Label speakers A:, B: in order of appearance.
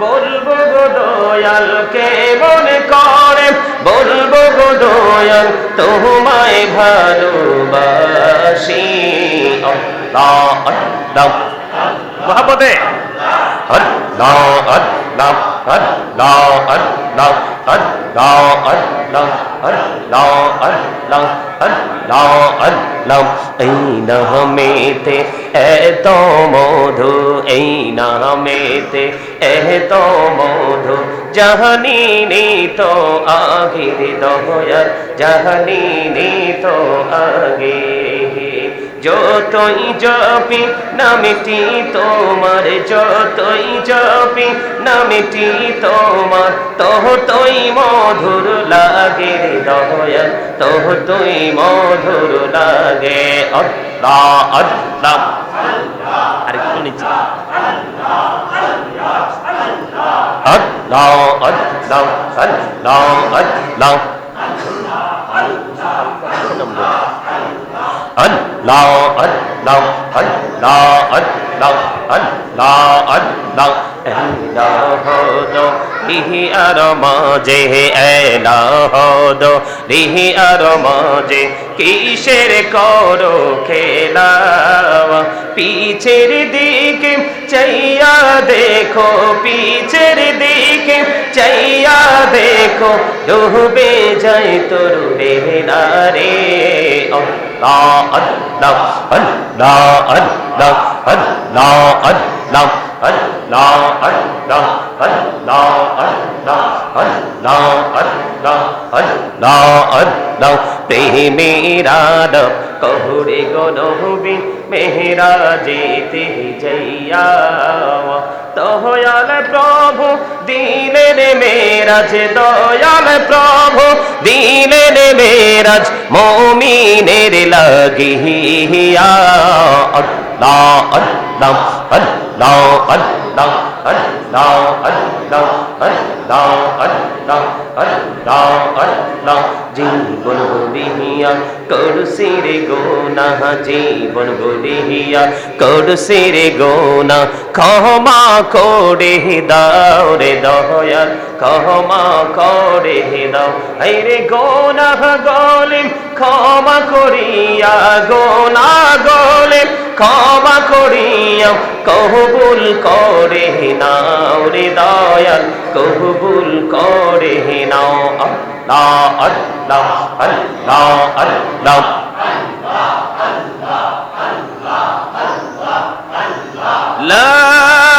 A: বলবো গো দয়াল কেমন করে বলবো গো দয়াল তোমায় ভালোবাসি আল্লাহ আল্লাহ মহব্বতে আল্লাহ আল্লাহ আল্লাহ আল্লাহ আল্লাহ আল্লাহ আল্লাহ আল্লাহ আল্লাহ আল্লাহ এই নামেতে এত মধু এই নামেতে এত মধু জাহানি তো আগে দয়াল জাহানি তো আগে যতই জপি নামটি তোমার যতই জপি নামটি তোমার ততই মধুর লাগে দয়াল ততই মধুর লাগে আল্লাহ আল্লাহ আরেকটু নিচে আল্লাহ আল্লাহ আল্লাহ আল্লাহ Allah Allah Allah Allah Allah Allah lihi aramaje elohodo lihi aramaje kisher koro khela picher dike chaiya dekho picher dike chaiya dekho dube jai tor behnare Allah Allah Allah Allah Allah Allah Allah Allah Allah Allah Allah Allah Allah প্রেমের কহুরে গো নবী মেহরাজেতে যাইয়া দয়াল প্রভু দিলেন মেরাজ দয়াল প্রভু দিলেন মেরাজ মুমিনের লাগিয়া আল্লাহ আল্লাহ আল্লাহ আল্লাহ আল্লাহ আল্লাহ আল্লাহ আল্লাহ আল্লাহ আল্লাহ জীবন বলিয়া করছি রে গুনাহ জীবন বলিয়া করছি রে গুনাহ ক্ষমা করে দাও রে দয়াল ক্ষমা করে দাও এই রে গুনাহ গলে ক্ষমা করিয়া গুনাহ গলে ক্ষমা করিয়া কবুল করে নাও রে দয়াল কবুল করে নাও আল্লাহ আল্লাহ আল্লাহ আল্লাহ লা